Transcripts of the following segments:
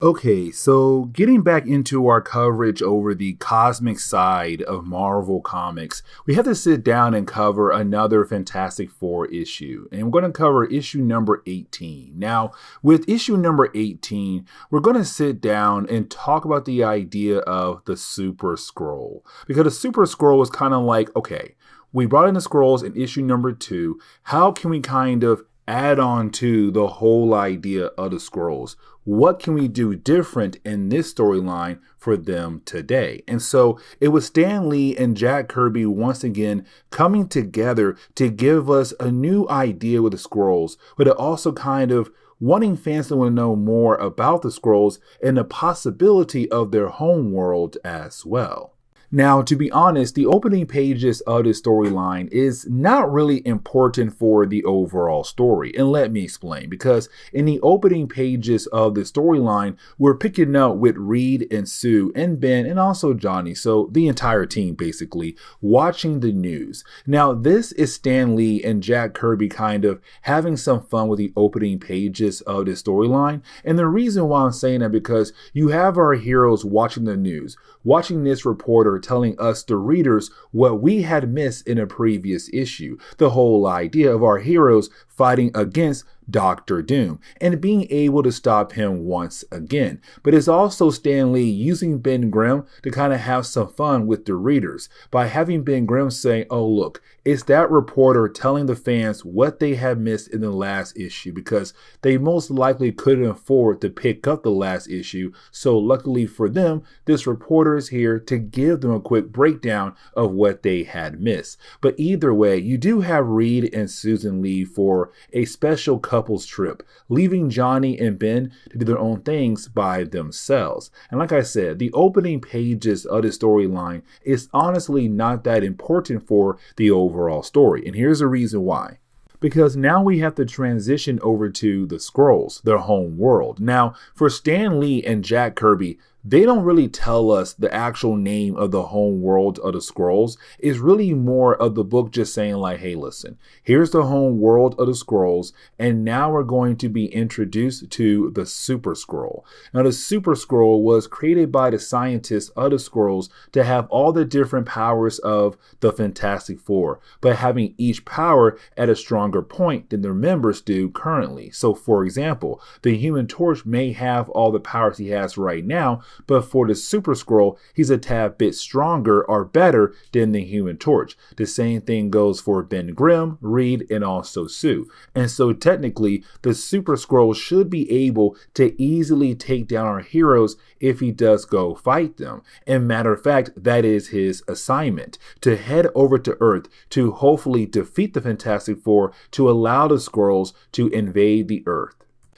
Okay, so getting back into our coverage over the cosmic side of Marvel Comics, we have to sit down and cover another Fantastic Four issue. And we're going to cover issue number 18. Now, with issue number 18, we're going to sit down and talk about the idea of the Super-Skrull. Because the Super-Skrull was kind of like, okay, we brought in the Skrulls in issue number 2. How can we kind of add on to the whole idea of the Skrulls? What can we do different in this storyline for them today? And so it was Stan Lee and Jack Kirby once again coming together to give us a new idea with the Skrulls, but it also kind of wanting fans to want to know more about the Skrulls and the possibility of their home world as well. Now, to be honest, the opening pages of this storyline is not really important for the overall story. And let me explain, because in the opening pages of the storyline, we're picking up with Reed and Sue and Ben and also Johnny, so the entire team basically, watching the news. Now, this is Stan Lee and Jack Kirby kind of having some fun with the opening pages of this storyline. And the reason why I'm saying that because you have our heroes watching the news, watching this reporter telling us, the readers, what we had missed in a previous issue. The whole idea of our heroes fighting against Doctor Doom and being able to stop him once again. But it's also Stan Lee using Ben Grimm to kind of have some fun with the readers by having Ben Grimm say, oh look, it's that reporter telling the fans what they had missed in the last issue because they most likely couldn't afford to pick up the last issue. So luckily for them, this reporter is here to give them a quick breakdown of what they had missed. But either way, you do have Reed and Susan leave for a special couples trip, leaving Johnny and Ben to do their own things by themselves. And like I said, the opening pages of the storyline is honestly not that important for the overall story. And here's the reason why. Because now we have to transition over to the Skrulls, their home world. Now, for Stan Lee and Jack Kirby, they don't really tell us the actual name of the home world of the Skrulls. It's really more of the book just saying like, hey, listen, here's the home world of the Skrulls, and now we're going to be introduced to the Super-Skrull. Now, the Super-Skrull was created by the scientists of the Skrulls to have all the different powers of the Fantastic Four, but having each power at a stronger point than their members do currently. So, for example, the Human Torch may have all the powers he has right now, but for the Super-Skrull, he's a tad bit stronger or better than the Human Torch. The same thing goes for Ben Grimm, Reed, and also Sue. And so technically, the Super-Skrull should be able to easily take down our heroes if he does go fight them. And matter of fact, that is his assignment, to head over to Earth to hopefully defeat the Fantastic Four to allow the Skrulls to invade the Earth.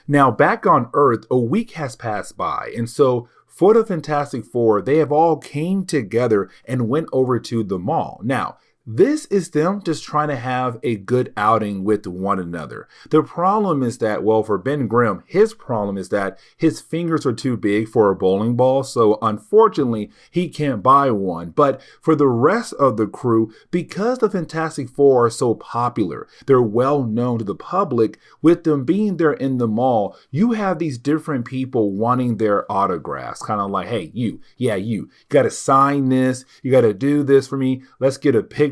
Now, back on Earth, a week has passed by, and so for the Fantastic Four, they have all came together and went over to the mall. Now, this is them just trying to have a good outing with one another. The problem is that, well, for Ben Grimm, his problem is that his fingers are too big for a bowling ball, so unfortunately, he can't buy one. But for the rest of the crew, because the Fantastic Four are so popular, they're well known to the public, with them being there in the mall, you have these different people wanting their autographs, kind of like, hey, you got to sign this, you got to do this for me, let's get a picture.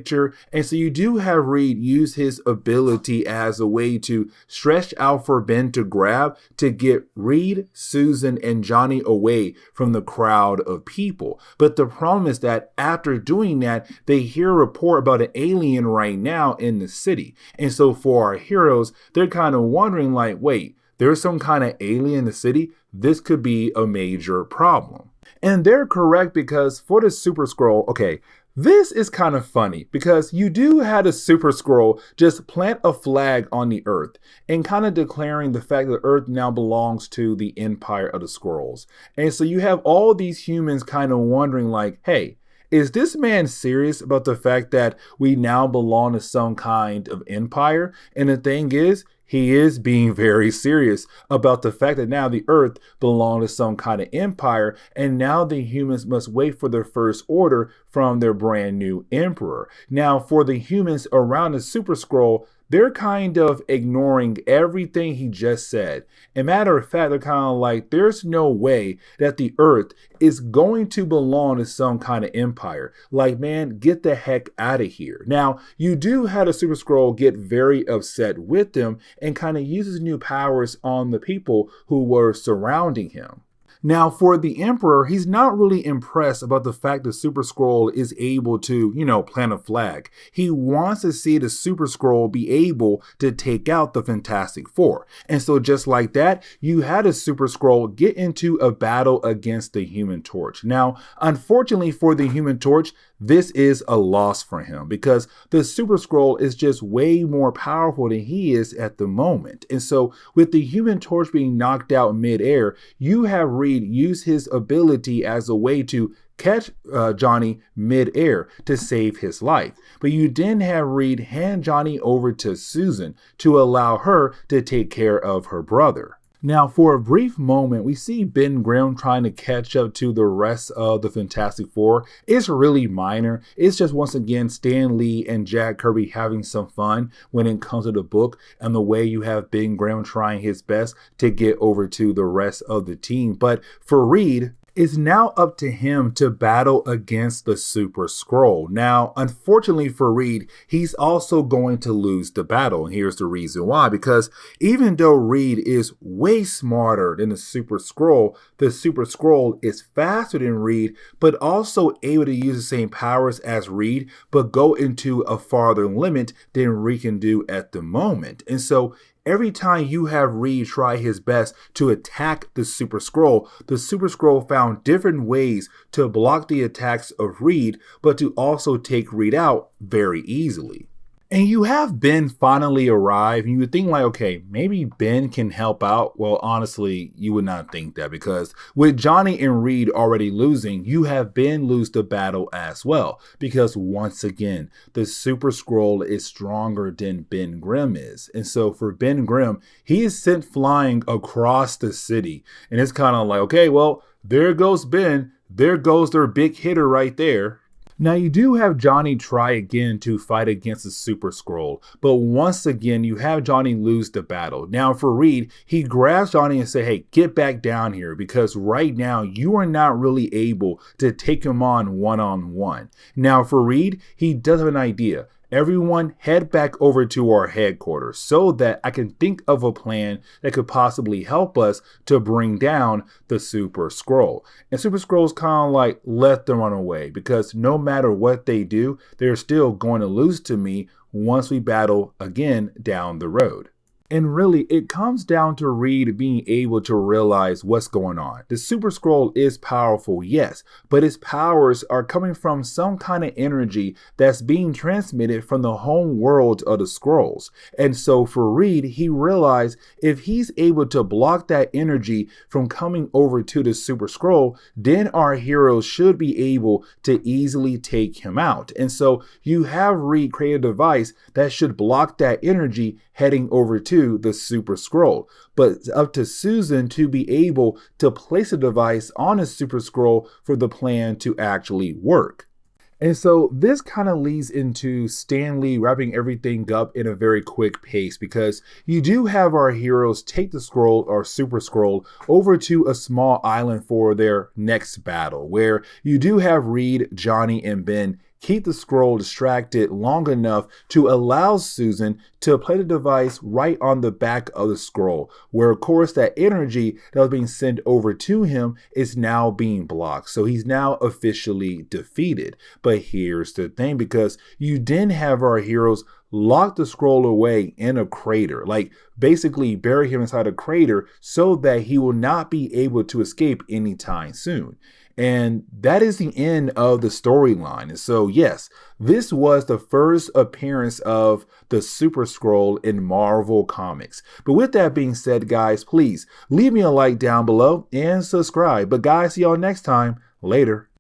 And so you do have Reed use his ability as a way to stretch out for Ben to grab to get Reed, Susan, and Johnny away from the crowd of people. But the problem is that after doing that, they hear a report about an alien right now in the city. And so for our heroes, they're kind of wondering like, wait, there's some kind of alien in the city? This could be a major problem. And they're correct because for the Super-Skrull, okay, this is kind of funny because you do have a Super-Skrull just plant a flag on the Earth and kind of declaring the fact that Earth now belongs to the Empire of the Skrulls. And so you have all these humans kind of wondering like, hey, is this man serious about the fact that we now belong to some kind of empire? And the thing is, he is being very serious about the fact that now the Earth belongs to some kind of empire, and now the humans must wait for their first order from their brand new emperor. Now, for the humans around the Super-Skrull, they're kind of ignoring everything he just said. And matter of fact, they're kind of like, there's no way that the Earth is going to belong to some kind of empire. Like, man, get the heck out of here. Now, you do have a Super-Skrull get very upset with them and kind of use his new powers on the people who were surrounding him. Now, for the Emperor, he's not really impressed about the fact that Super-Skrull is able to, plant a flag. He wants to see the Super-Skrull be able to take out the Fantastic Four. And so just like that, you had a Super-Skrull get into a battle against the Human Torch. Now, unfortunately for the Human Torch, this is a loss for him because the Super-Skrull is just way more powerful than he is at the moment. And so with the Human Torch being knocked out midair, you have Reed use his ability as a way to catch Johnny midair to save his life. But you then have Reed hand Johnny over to Susan to allow her to take care of her brother. Now, for a brief moment, we see Ben Grimm trying to catch up to the rest of the Fantastic Four. It's really minor. It's just, once again, Stan Lee and Jack Kirby having some fun when it comes to the book and the way you have Ben Grimm trying his best to get over to the rest of the team. But for Reed, it's now up to him to battle against the Super-Skrull. Now, unfortunately for Reed, he's also going to lose the battle. And here's the reason why. Because even though Reed is way smarter than the Super-Skrull is faster than Reed, but also able to use the same powers as Reed, but go into a farther limit than Reed can do at the moment. And so every time you have Reed try his best to attack the Super-Skrull found different ways to block the attacks of Reed, but to also take Reed out very easily. And you have Ben finally arrive, and you would think like, okay, maybe Ben can help out. Well, honestly, you would not think that, because with Johnny and Reed already losing, you have Ben lose the battle as well. Because once again, the Super-Skrull is stronger than Ben Grimm is. And so for Ben Grimm, he is sent flying across the city. And it's kind of like, okay, well, there goes Ben. There goes their big hitter right there. Now, you do have Johnny try again to fight against the Super-Skrull, but once again, you have Johnny lose the battle. Now, for Reed, he grabs Johnny and says, hey, get back down here, because right now, you are not really able to take him on one-on-one. Now, for Reed, he does have an idea. Everyone head back over to our headquarters so that I can think of a plan that could possibly help us to bring down the Super-Skrull. And Super-Skrull's kind of like, let them run away, because no matter what they do, they're still going to lose to me once we battle again down the road. And really, it comes down to Reed being able to realize what's going on. The Super-Skrull is powerful, yes, but its powers are coming from some kind of energy that's being transmitted from the home world of the Skrulls. And so for Reed, he realized if he's able to block that energy from coming over to the Super-Skrull, then our heroes should be able to easily take him out. And so you have Reed create a device that should block that energy heading over to the Super-Skrull. But it's up to Susan to be able to place a device on a Super-Skrull for the plan to actually work. And so this kind of leads into Stan Lee wrapping everything up in a very quick pace, because you do have our heroes take the Skrull or Super-Skrull over to a small island for their next battle, where you do have Reed, Johnny, and Ben keep the Skrull distracted long enough to allow Susan to play the device right on the back of the Skrull, where of course that energy that was being sent over to him is now being blocked. So he's now officially defeated. But here's the thing, because you then have our heroes lock the Skrull away in a crater, like basically bury him inside a crater so that he will not be able to escape anytime soon. And that is the end of the storyline. And so, yes, this was the first appearance of the Super-Skrull in Marvel Comics. But with that being said, guys, please leave me a like down below and subscribe. But guys, see y'all next time. Later.